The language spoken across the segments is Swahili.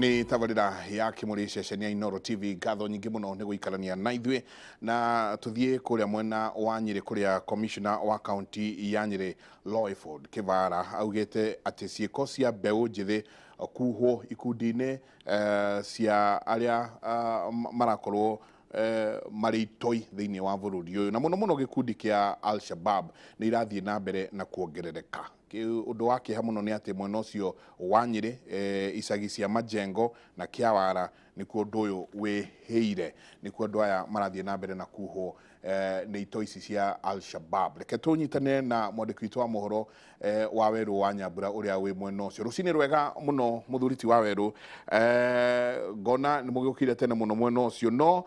Ni tabarira ya kimuri ceceni ya Inooro TV ngatho nyingi muno ni guikarania na ithuĩ na tuthie kuria mwena wa Nyeri kuria commissioner wa county ya Nyeri Loyford Kivara augite ati ciiko cia mbeu njithi kuhwo ikundi-ini cia aria marakorwo mari itoi thiini wa bururi uyu na muno gikundi kia Al-Shabab ni irathie na mbere na kuongerereka. Undu wa kiha muno ni ati mwena ucio wa Nyeri icagi cia Majengo na Kiawara ni kuo undu uyu wihiire ni kuo andu aya marathie na mbere na kuhwo ni itoi ici cia Al-Shabab. Reke tunyitane na mwandiki witu wa mohoro wa Weru wa Nyambura uria wi mwena ucio. Rucini rwega muno muthuriti wa Weru, ngona ni mugiukire tene muno mwena ucio, no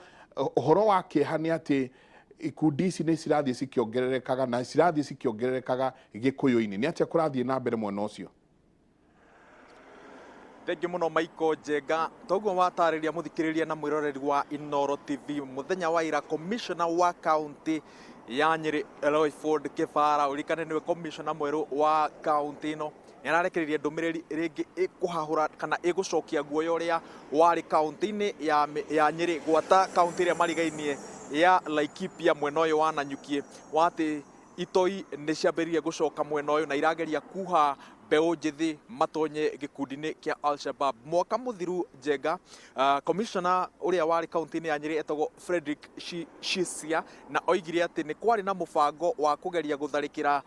uhoro wa kiha ni ati ikundi ici ni cirathie cikiongererekaga na cirathie cikiongererekaga gikuyu-ini ni atia kurathie na mbere mwena ucio? Thengi muno Maiko Njenga, toguo watariria muthikiriria na mwiroreri wa Inooro TV muthenya wa ira commissioner wa county ya Nyeri Loyford Kivara urikane niwe commissioner mweru wa county ino nirarekeririe ndumiriri ringi ikuhahura kana igucokia guoya uria wari county-ini ya Nyeri gwata county iria marigainie ya Laikipia mwena uyu wa Nanyuki wati itoi ni ciambiririe gucoka mwena uyu na irageria kuha mbeu njithi matonye gikundi-ini kia Al-Shabab. Mwaka muthiru Njenga, commissioner uria wari county-ini ya Nyeri etagwo Frederick Shisia na oigire ati ni kwari na mubango wa kugeria gutharikira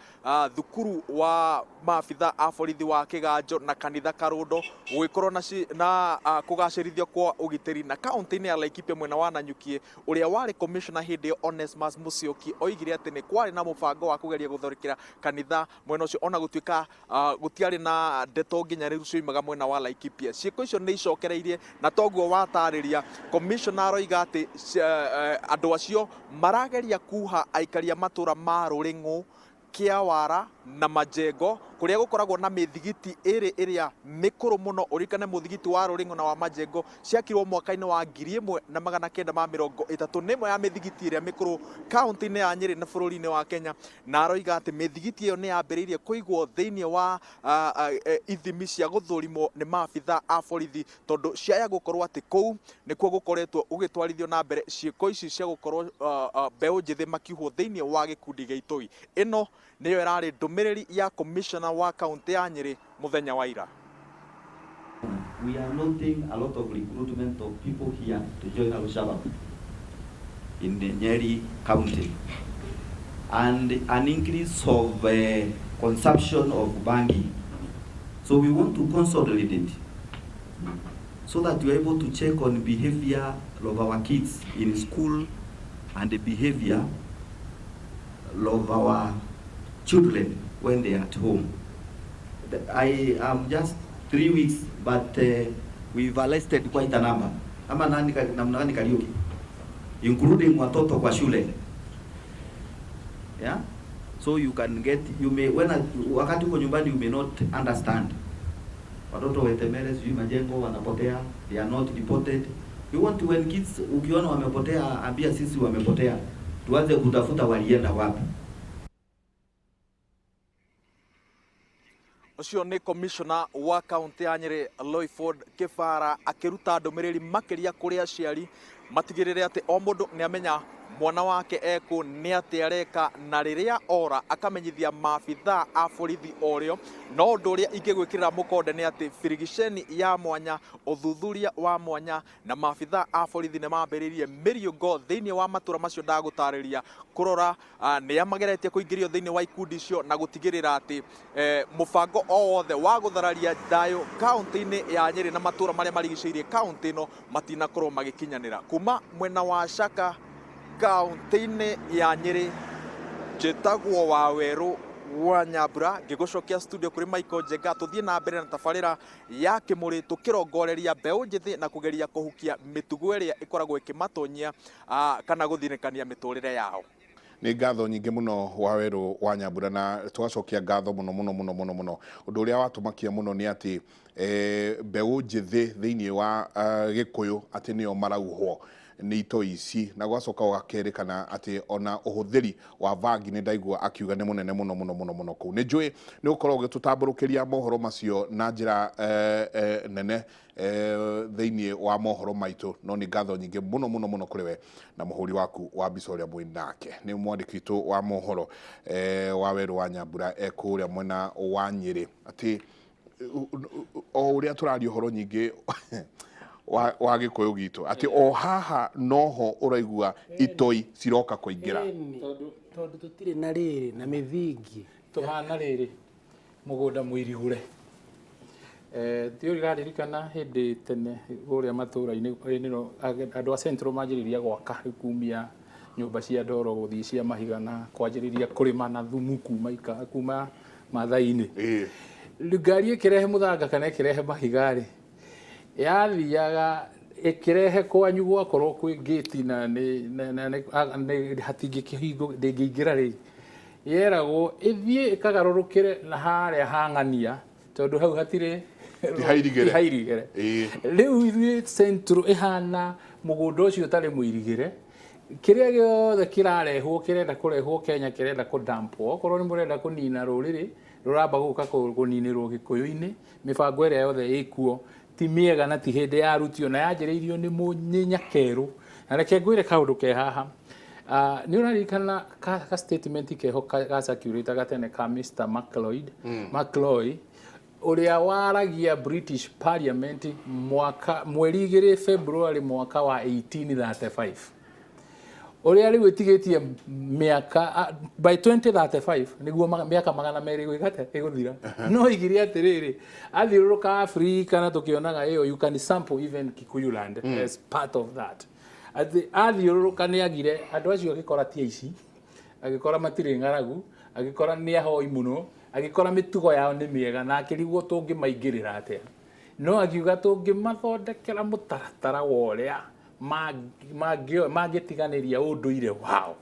thukuru wa maabitha a borithi wa Kiganjo na kanitha Karundo gugikorwo na kugacirithio kwa ugitiri na county-ini ya Laikipia mwena wa Nanyuki. Uria wari commissioner hindi Onesmus Musyoki oigire ati ni kwari na mubango wa kugeria gutharikira kanitha mwena ucio ona gutuika gutiari na ndeto nginya riu ciumaga mwena wa Laikipia. Ciiko icio ni icokereirie na toguo watariria commissioner oiga ati andu acio marageria kuha aikaria matura ma Ruringu, Kiawara na Majengo kuria gukoragwo na mithigiti iria mikuru muno. Urikane muthigiti wa Ruringu na wa Majengo ciakirwo mwaka-ini wa 1930 ni imwe ya mithigiti iria mikuru county-ini ya Nyeri na bururi-ini wa Kenya, na aroiga ati mithigiti iyo ni yambiririe kuigwo thiini wa ithimi cia guthurimwo ni maabitha a borithi tondu ciaya gukorwo ati kou nikuo gukoretwo ugitwarithio na mbere ciiko ici cia gukorwo mbeu njithi makiuhwo thiini wa gikundi gia itoi. Ino niyo irari ndumiriri ya commissioner wa county ya Nyeri muthenya wa ira. We are noting a lot of recruitment of people here to join Al-Shabab in the Nyeri County and an increase of consumption of bangi. So we want to consolidate it so that we are able to check on behavior of our kids in school and the behavior of our children when they are at home. I am just 3 weeks, but we've arrested quite a number. Ama namna gani Kariuki, including watoto kwa shule. Yeah, so you can get, you may wakati uko nyumbani you may not understand. Watoto wetemere sijui Majengo wanapotea, they are not reported. We want to, when kids ukiona wamepotea, ambia sisi wamepotea, tuanze kutafuta walienda wapi. Ucio ni commissioner wa county ya Nyeri Loyford Kivara akiruta ndumiriri makiria kuria aciari matigirire ati o mundu ni amenya mwana wake eko ni ati areka na riria ora akamenyithia maabitha a borithi orio. No undu uria ingigwikirira mukonde ni ati firigiceni ya mwanya, uthuthuria wa mwanya na maabitha a borithi ni mambiririe miriungo thiini wa matura macio ndagutariria kurora ni amageretie kuingirio thiini wa ikundi icio na gutigirira ati mubango o wothe wa guthararia dayo county-ini ya Nyeri na matura maria marigiceirie county ino matinakorwo magikinyanira. Kuma mwena wa Shaka county-ini ya Nyeri, njitagwo wa Weru wa Nyambura ngigucokia studio kuri Maiko Njenga tuthie na mbere na tabarira ya kimuri tukirongoreria mbeu njithi na kugeria kuhukia mitugo iria ikoragwo ikimatonyia kana guthinikania miturire yao. Ni ngatho nyingi muno wa Weru wa Nyambura na tugacokia ngatho muno. Undu uria watumakia muno ni ati mbeu njithi thiini wa gikuyu ati nio marauhwo nĩ itoi ici na gwacoka gũgakerĩkana atĩ ona ũhũthĩri wa bangi nĩ ndaigua akiuga nĩ mũnene mũno kũu. Nĩ njũĩ nĩ ũkorwo ũgĩtũtambũrũkĩria mohoro macio na njĩra nene thĩinĩ wa mohoro maitũ, no nĩ ngatho nyingĩ mũno kũrĩ we na mũhũri waku wa mbica ũrĩa mwĩ nake. Nĩ mwandĩki witũ wa mohoro wa Werũ wa Nyambura kũrĩa mwena wa Nyĩrĩ, atĩ o ũrĩa tũraria ũhoro nyingĩ wa Gĩkũyũ gitũ, atĩ o haha noho ũraigua itoi ciroka kũingĩra. Tondũ tũtirĩ na rĩrĩ na mĩthingi tũhana rĩrĩ mũgũnda mũirigũre. Thiũ rĩraririkana hĩndĩ tene ũrĩa matũũra-inĩ andũ a Central manjĩrĩria gwaka kumia nyũmba cia ndoro gũthiĩ cia mahiga na kwanjĩrĩria kũrĩma na thumu kuma mathai-inĩ. Ngari ĩkĩrehe mũthanga kana ĩkĩrehe mahiga rĩ, yathiaga ĩkĩrehe kwanyu gwakorwo kwĩ gate na hatingĩkĩhingwo ndĩngĩingĩra rĩ, yeragwo ĩthiĩ ĩkagarũrũkĩre na harĩa hang'ania tondũ hau hatirĩ hairigĩre. Rĩu ithuĩ Central ĩhana mũgũnda ũcio ũtarĩ mũirigĩre, kĩrĩa gĩothe kĩrarehwo kĩrenda kũrehwo Kenya kĩrenda kũdampwo. Okorwo nĩ mũrenda kũnina rũrĩrĩ rũramba gũka kũninĩrwo Gĩkũyũ-inĩ, mĩbango ĩrĩa yothe ĩkuo ti mĩega na ti hĩndĩ yarutio na yanjĩrĩirio nĩ nyakerũ. Na reke ngwĩre kaũndũ ke haha, nĩ ũraririkana ka statement keho ga circulate gatene ka Mr. McLeod ũrĩa waragia British Parliament mweri 2 February mwaka wa 1835, ũrĩa rĩu ĩtigĩtie mĩaka by 2035 nĩguo mĩaka 200 ĩgũthira. No igire atĩrĩrĩ, athiũrũrũka Afrika na tũkĩonaga ĩyo you can sample even Kikuyu land as part of that. Athiũrũrũka nĩ agire andũ acio agĩkora ti aici, agĩkora matirĩ ng'aragu, agĩkora nĩ ahoi mũno, agĩkora mĩtugo yao nĩ mĩega na akĩrigwo tũngĩmaingĩrĩra atĩa. No akiuga tũngĩmathondekera mũtaratara wa ũrĩa mangĩtiganĩria ũndũire wao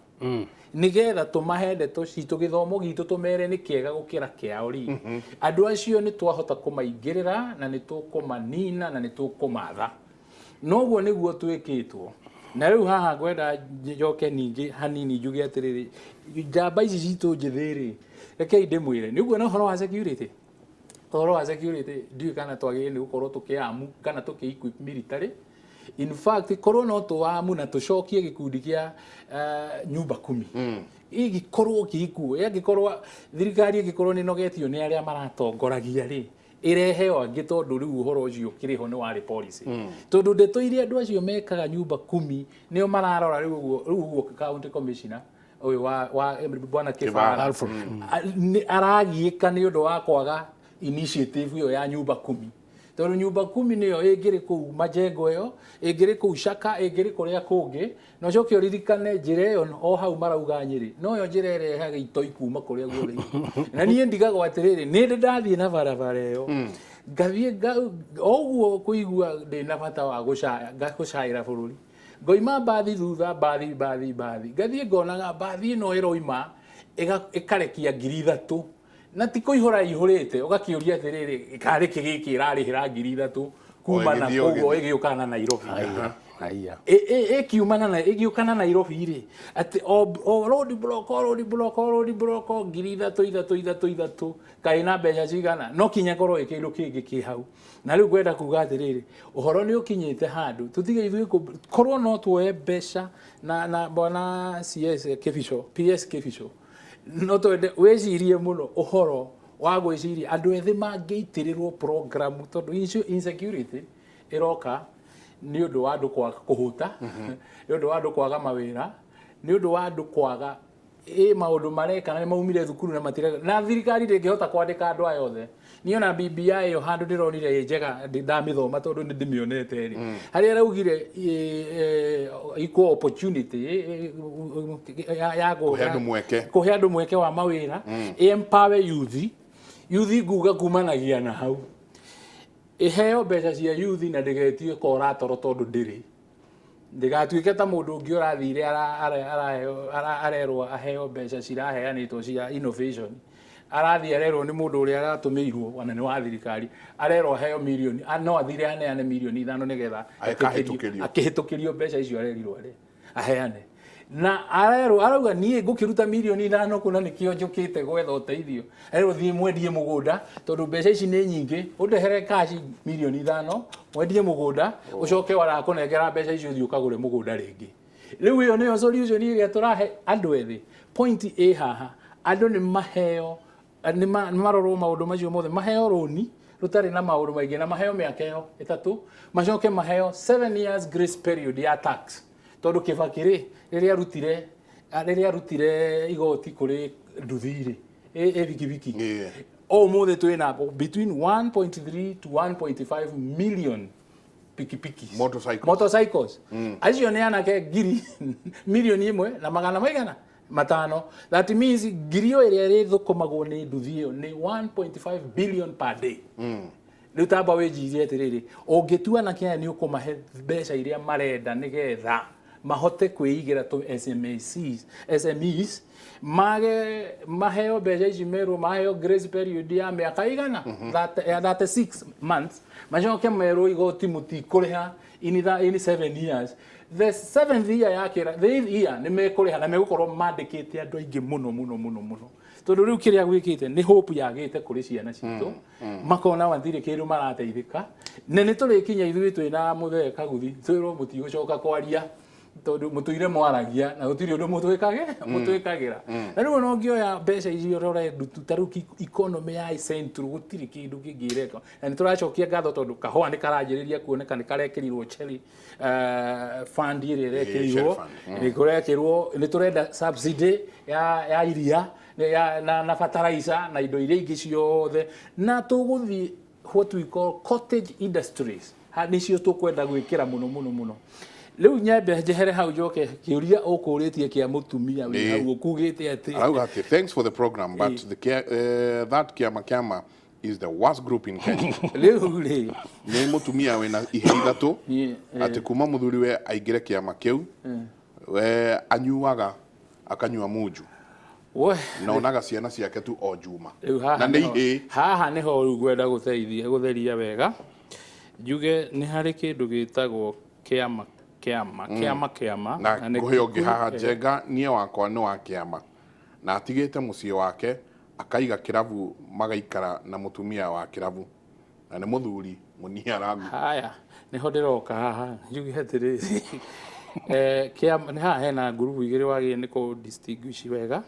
nĩgetha tũmahe ndeto citũ, gĩthomo gitũ tũmere nĩ kĩega gũkĩra kĩao rĩ, andũ acio nĩ twahota kũmaingĩrĩra na nĩ tũkũmanina na nĩ tũkũmatha. Noguo nĩguo twĩkĩtwo. Na rĩu haha ngwenda njoke ningĩ hanini njuge atĩrĩrĩ, njamba ici citũ njĩthĩ rĩ, rekei ndĩmwĩre nĩ ũguo na ũhoro wa security. Ũhoro wa security ndiũĩ kana twagĩrĩire nĩ gũkorwo tũkĩamu kana tũkĩ-equip military. In fact korwo no tũwamu na tũcokie gĩkundi kĩa nyumba 10 igĩkorwo kĩikuo, yagĩkorwo thirikari ĩgĩkorwo nĩ nogetio nĩ arĩa maratongoragia rĩ, ĩreheo angĩ tondũ rĩu ũhoro ũcio kĩrĩho nĩ warĩ policy. Tondũ ndeto iria andũ acio mekaga nyumba 10 nĩo mararora rĩu ũguo county commissioner ũyũ wa bwana Kĩbara aragiĩka nĩ ũndũ wa kwaga initiative ĩyo ya nyumba 10. Tondũ nyumba 10 nĩyo ĩngĩrĩ kũu Majengo ĩyo, ĩngĩrĩ kũu Shaka, ĩngĩrĩ kũrĩa kũngĩ, na ũcoke ũririkane njĩra ĩyo o hau marauga Nyĩrĩ noyo njĩra ĩrehaga itoi kuma kũrĩa guothe. Na niĩ ndigagwo atĩrĩrĩ, nĩ ndĩ ndathiĩ na barabara ĩyo ngathiĩ ũguo kũigua ndĩ na bata wa gũcaĩra bũrũri, ngoima mbathi thutha mbathi ngathiĩ ngonaga mbathi ĩno ĩroima ĩkarekia 3,000 na ti kũihũra ihũrĩte, ũgakĩũria atĩrĩrĩ karĩ gĩkĩ ĩrarĩhĩra 3,000 kuma na koguo ĩgĩũka na Nairobi. Ĩgĩũka na Nairobi rĩ, atĩ o road block 3,000 kaĩ na mbeca cigana, no kinya korwo kĩndũ kĩngĩ kĩ hau. Na rĩu ngwenda kuga atĩrĩrĩ, ũhoro nĩ ũkinyĩte handũ tũtige ithuĩ korwo no tuoye mbeca na bwana PS Kĩbico no twende wĩcirie mũno ũhoro wa gwĩciria andũ ethĩ mangĩitĩrĩrwo program, tondũ insecurity ĩroka nĩ ũndũ wa andũ kwaga kũhuta, nĩ ũndũ wa andũ kwaga mawĩra, nĩ ũndũ wa andũ kwaga maũndũ mareka na maumire thukuru na matireka, na thirikari ndĩngĩhota kwandĩka andũ aya othe. Niĩ ona BBI ĩyo handũ ndĩronire njega ndamĩthoma tondũ nĩ ndĩmĩonete rĩ, harĩa araugire equal opportunity ya kũhe andũ mweke wa mawĩra, empower youth nguga kumanagia na hau, ĩheo mbeca cia youth na ndĩgetio koratoro tondũ ndĩrĩ, ndĩgatuĩke ta mũndũ ũngĩ ũrathire arerwo aheo mbeca ciraheanĩtwo cia innovation arathi arerwo ni mundu uria aratumirwo wana ni wa thirikari arerwo heo milioni no athire aneane milioni 5 nigetha akihitukirio mbeca icio arerirwo aheane na arauga nie ngukiruta milioni 5 kuna nikio njukite gwetha uteithio arerwo thie mwendie mugunda tondu mbeca ici ni nyingi undehere cash milioni 5 mwendie mugunda ucoke warakunengera mbeca icio thio kagure mugunda ringi riu iyo niyo solution ile turahe andu ethi point a haha andu ni maheo ni marorwo maundu macio mothe maheo roni rutari na maundu maingi na maheo miaka iyo 3 macoke maheo 7 years grace period ya tax tondu Kibaki riria rutire igoti kuri nduthiri bikibiki o mothe twina between 1.3 to 1.5 million pikipiki motorcycles acio ni anake ngiri milioni 1 na magana maigana matano that means girio iria rithukumagwo ni nduthio ni 1.5 billion per day riu tamba wijirie atiriri ungitua na Kenya ni ukumahe mbeca iria marenda nigetha mahote kwiigira to SMEs maheo mbeca ici meru maheo grace period ya miaka igana 36 months macoke meru igoti mutikuriha in 7 years the 7th year yakira the 8th year ni mekuriha na megukorwo mandikite andu aingi muno tondu riu kiria gwikite ni hope yagite kuri ciana citu makona wathire kiru marateithika ni turikinya ithui twina muthe kaguthi twirwo mutigucoka kwaria tondu mutuire mwaragia na gutiri undu mutwikagira na riu no ngioya mbeca icio rore taruki economy ya central gutiri kindu kingireka na ni turacokia ngatho tondu kahua ni karanjiriria kuoneka ni karekirirwo cherry fund ire rekirirwo ni kurekirwo ni turenda subsidy ya iria na fertilizer na indo iria ingi ciothe na tuguthi what we call cottage industries nicio tukwenda gwikira muno riu nyambe njehere hau njoke kiuria ukuritie kia mutumia wi hau ukugite ati thanks for the program but that kiama is the worst group in Kenya riu ni mutumia wina iheri thatu ati kuma muthuri we aingire kiama kiu we anyuaga akanyua muju na onaga ciana ciake tu o juma na ni haha niho riu gwenda gutheria wega njuge ni hari kindu gitagwo kiama na nguhio ngihaha Njenga nie wakwa ni wa kiama na atigite mucie wake akaiga kiravu magaikara na mutumia wa kiravu na ni muthuri muniaragu haya niho ndiroka haha njuge atiri kiama ni haha hena ngurubu igiri wagi ni ko distinguish wega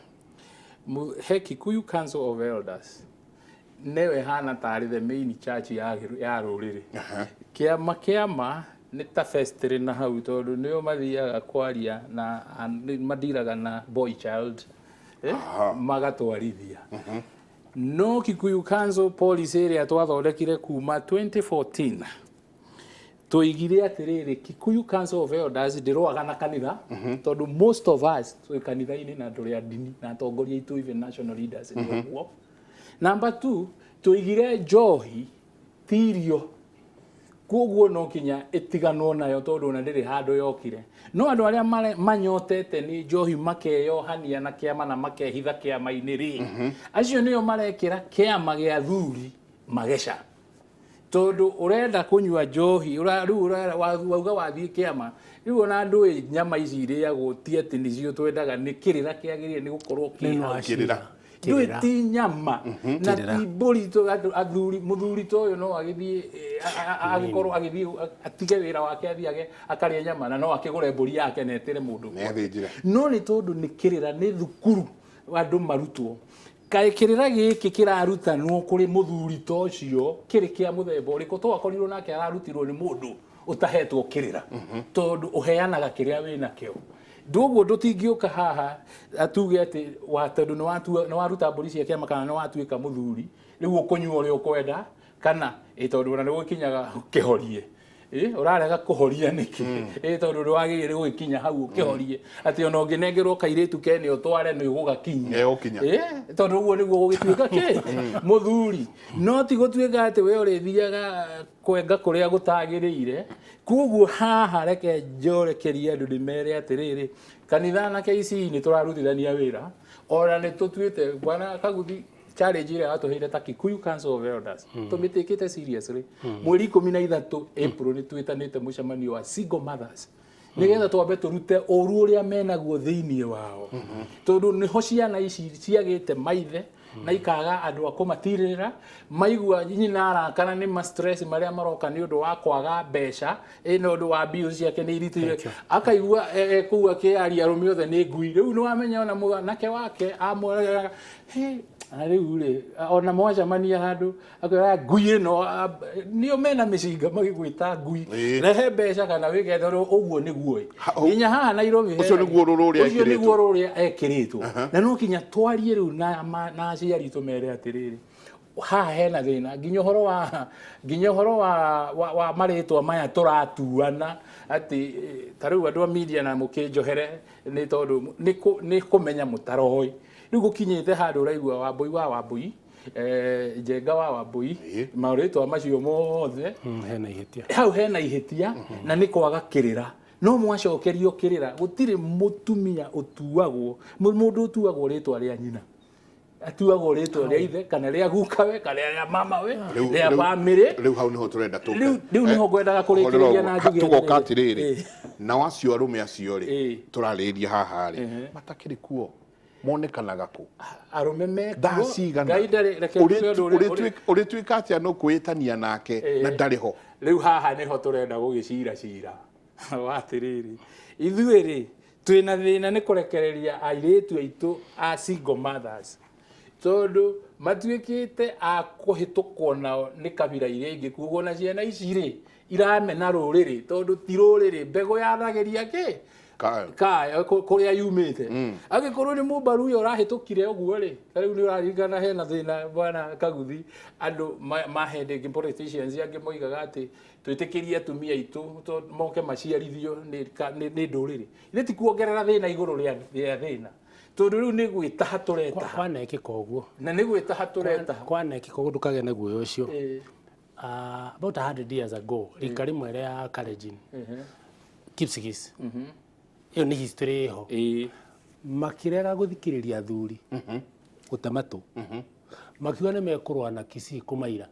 he Kikuyu Council of Elders newe hana tari the main church ya ruriri kiama ni ta festiri na hau tondu nio mathiaga kwaria na madiraga na boy child magatwarithia no Kikuyu Council policy area twathondekire kuma 2014 tuigire atiriri Kikuyu Council of Elders ndiroaga na kanitha tondu most of us twi kanitha-ini na nduri a dini na atongoria itu even national leaders ni guo number 2 tuigire njohi tirio koguo no kinya itiganwo nayo tondu na ndiri handu yokire no andu aria manyotete ni njohi makeyohania na kiama na makehitha kiama-ini ri acio nio marekira kiama gia thuri mageca tondu urenda kunyua njohi wauga wathie kiama riu ona andu nyama ici iriagwo ti ati nicio twendaga ni kirira kiagirie ni gukorwo kirira ti nyama na ti mburi to athuri muthuri to uyu no agithie agikorwo agithie atige wira wake athiage akaria nyama na no akigure mburi yake na etire mundu no ni tondu ni kirira ni thukuru andu marutwo kae kirira giki kirarutanwo kuri muthuri to ucio kiri kia muthemba uriko to akorirwo nake ararutirwo ni mundu utahetwo kirira tondu uheanaga kiria wina kio nduguo ndutingiuka haha atuge ati watandu ni waruta mburi cia kiama kana ni watuika muthuri riu ukunyua uria ukwenda kana tondu ona ni gukinyaga kihorie urarega kuhoria niki tondu ni wagirire gukinya hau ukihorie ati ona unginengerwo kairitu kene utware ni gugakinya tondu uguo niguo gugituika ki muthuri no ti gutuika ati we urithiaga kwenga kuria gutagirire koguo haha reke njorekeria andu nimere atiriri kanitha na KC ni turarutithania wira ora ni tutuite bwana Kaguthi challenge ile atuheire ta Kikuyu Council of Elders tumitikite seriously mweri 13 April ni twitanite mucemanio wa single mothers nigetha twambe turute oru uria menaguo thiini wao tondu niho ciana ici ciagite maithe na ikaga andu akumatirira maigua nyina arakana ni ma stress maria maroka ni undu wa kwaga mbeca ino undu wa bills yake ni iritire akaigua kuwa kiaria rume othe ni ngui riu ni wamenya ona mwanake wake amwera riu ri ona mwacamania handu akwira ngui ino nio mena micinga magigwita ngui rehe mbeca kana wigetha uguo niguo nginya haha Nairobi ucio niguo ruria ekiritwo na no kinya twarie riu na aciari tumere atiriri haha hena thina nginya horo wa maritwa maya turatuana ati tariu andu a media na mukinjohere ni tondu ni kumenya mutaroy riu gukinyite handu raigua Wambui Njenga wa Wambui maritwa macio mothe hena ihitia hau hena ihitia na ni kwaga kirira no mwacokerio kirira gutire mutumia utuagwo mundu utuagwo ritwa ria nyina atuagwo ritwa ria ithe kana ria gukawe kana ria mamawe ria bamiri riu hau niho turenda tuke riu niho ngwendaga kurikiria na njuge tugoka atiriri na wacio arume acio ri turariria haha ri matakiri kuo monekanaga ku arume me ndacigana uri twika atia no kwitania nake na ndariho riu haha niho turenda gugicira watiriri ithuiri twina thina ni kurekereria airitu aitu a single mothers tondu matuikite a kuhitukwo nao ni kabira iria ingi kugo na ciana ici ri iramena ruriri tondu ti ruriri mbego yarageria ki ka kuria yumite agikorwo ni mumbaru uyo rahitukire uguo ri riu ni uraringana hena thina bwana Kaguthi andu mahende ngi politicians angi moigaga ati twitikirie atumia itu moke maciarithio ni nduriri ile ti kuongerera thina iguru ria thina tondu riu ni gwitaha tureta kwanekika uguo na ni gwitaha tureta kwanekika uguo ndukage na guoyo ucio about 100 years ago rikari mwere ya Kalenjin Kipsigis iyo ni history ho makirega guthikiriria athuri gutamatu makiuga ni mekurwa na Kisii kumaira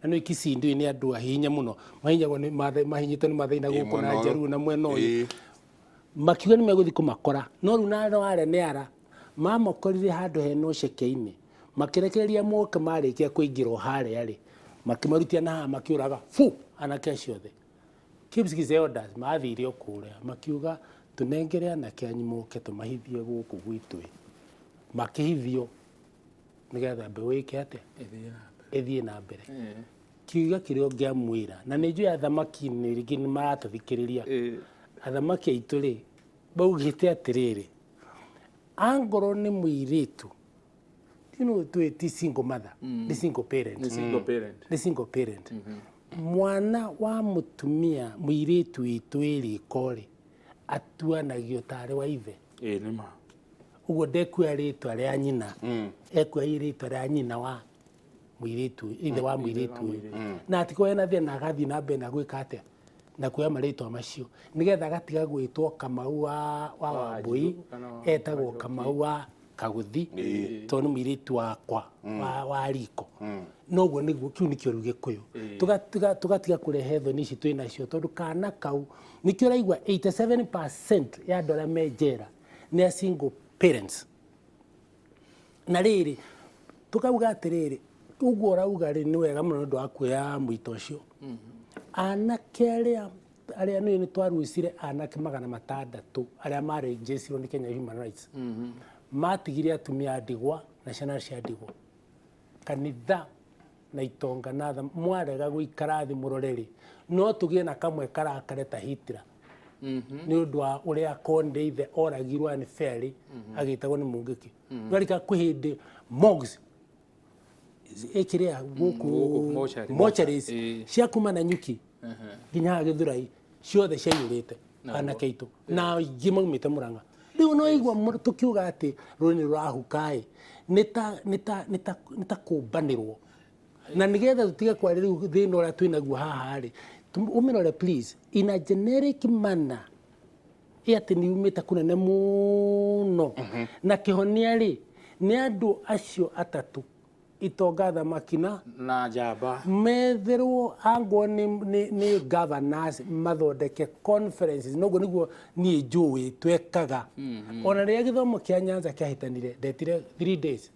na no Kisii ndio ni andu ahinya muno mahinyagwo ni mahinyite ni mathaina guku na Njaruo na mwena uyu makiuga ni meguthi kumakora no ru na ware ni ara mamokorire handu heno ceke-ini makirekereria moke marikia kuingirwo hare ari makimarutia na makiuraga fu anake ciothe Kipsigis Elders mathire okuria makiuga tunengere anake anyu moke tumahithie guku gwitwe makihithio nigetha mbeũ ike ate ethie na mbere kiuga kirio ngiamwira na ni njui athamaki ni ringi ni maratathikiriria athamaki aitu ri baugite atiriri angoro ni muiritu twiti single mother ni single parent mwana wa mutumia muiritu itu iri kori atuanagio tare wa ithe nima ugo ndekuya ritwa ria nyina ekuya ritwa ria nyina wa muiritu ithe wa muiritu na atiko ena thina agathi na mbere na gwika atia na kuya maritwa macio nigetha gatiga gwitwo Kamau wa Wambui etagwo Kamau wa Kaguthi tondu muiritu wakwa wa Riko noguo niguo kiu nikio ruge kuyo tugatiga kurehe thoni ici twinacio tondu kana kau nikio raigua 87% ya andu aria menjera ni single parents na riri tukauga atiriri uguo urauga ri ni wega muno ndu akuya muito ucio anake aria ni twaruicire anake 600 aria maregistrwo ni Kenya Human Rights matigire atumia ndigwa na ciana cia ndigwa kanitha na itonga na mwarega guikara thi muroreri no tugie na kamwe karakareta Hitler ni undu wa uria Konde ithe oragirwo ani fairly agitagwo ni Mungiki ngarika kwihinde mogs ekiria guku mocharis cia kuma na nyuki ginya Githurai ciothe ciaiyurite anake itu na gimaumite Murang'a riu no igwa tukiuga ati runi rurahukai nita kumbanirwo na nigetha tutige kwa riu thina uria twinaguo haha ri umirore please in a generic manner ati ni umita kunene muno na kihonia ri ni andu acio atatu itonga thamaki na njamba metherwo angwo ni governors mathondeke conferences noguo niguo nie njui twekaga ona ria githomo kia Nyanza kiahitanire ndetire 3 days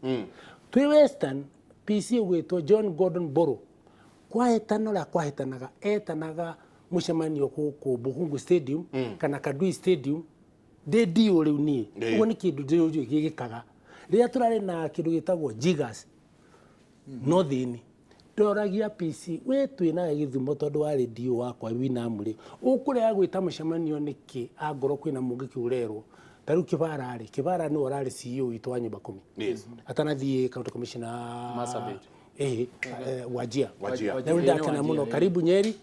twi Western PC gwitwo John Gordon Boro kwahitana la kwahitanaga etanaga mucemanio ku Buhungu Stadium kana Kadui Stadium ndio riu nie uguo ni kindu ndio gigikaga ria turari na kindu gitagwo jigas no thini ndoragia PC we twina githumo tondu wa radio wakwa winamuri ukurea gwita mucemanio niki angoro kwina mungi kiurerwo taru kibara ni orari CEO witu wa nyumba 10 yes atanathie county commissioner Masabit Wajia Wajia ndakana muno karibu Nyeri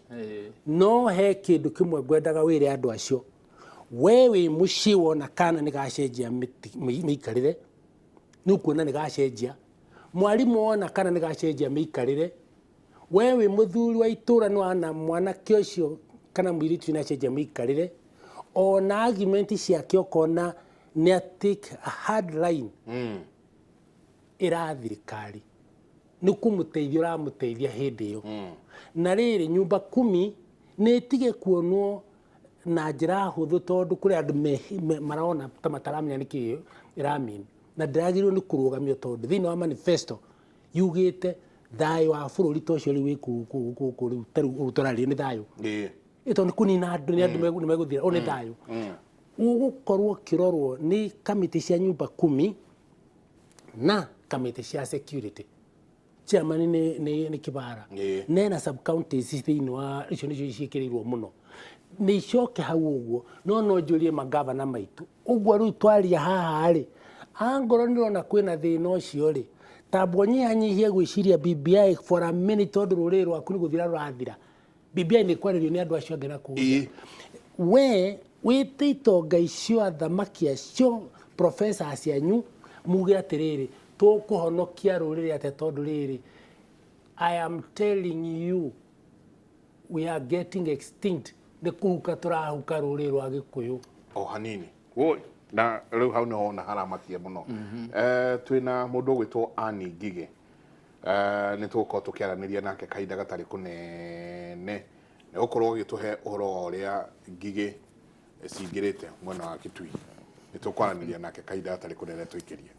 no he kindu kimwe ngwendaga wire andu acio wewe muci wona kana ni gacenjia miikarire ni kuona ni gacenjia mwarimu wona kana ni gacenjia miikarire wewe muthuri wa itura no ana mwana kiocio kana mwiritu na cenjia miikarire ona argument ciake okona ni take a hard line irathirikari ni kumuteithia uramuteithia hindi yo na riri nyumba 10 ni tige kuonwo na njira huthu tondu kuri andu marona ta mataramenya niki iramin na ndagirwo ni kurugamio tondu thini wa manifesto yugite thayo wa bururi tocio ri wiku turari ni thayo ito ni kunina andu ni andu ni meguthira oni thayo ugukorwo kirorwo ni kamiti cia nyumba 10 na kamiti cia security chairman ni Kibara nena sub counties thini wa icio nicio cikirirwo muno ni icoke hau uguo no njurie magavana maitu uguo riu twaria haha ri angoro ndirona kwina thina ucio ri tabwo nyihanyihie gwiciria BBI for a minute tondu ruriri rwaku ni guthira rurathira BBI ni kwarerio ni andu acio ngena kuuga we wite itonga icio athamaki acio professor cianyu muge atiriri tukuhonokia ruriri ate tondu riri I am telling you we are getting extinct de kuhuka turahuka ruriri rwa Gikuyu o hanini woi na riu hau no na haramatia muno twina mundu gwitwo Ani Ngige ni tuko tukiaraniria nake kaida gatari kunene ne ukorwo gituhe uhoro uria Ngige cingirite mwena wa Kitui ni tukwaraniria nake kaida gatari kunene tuikirie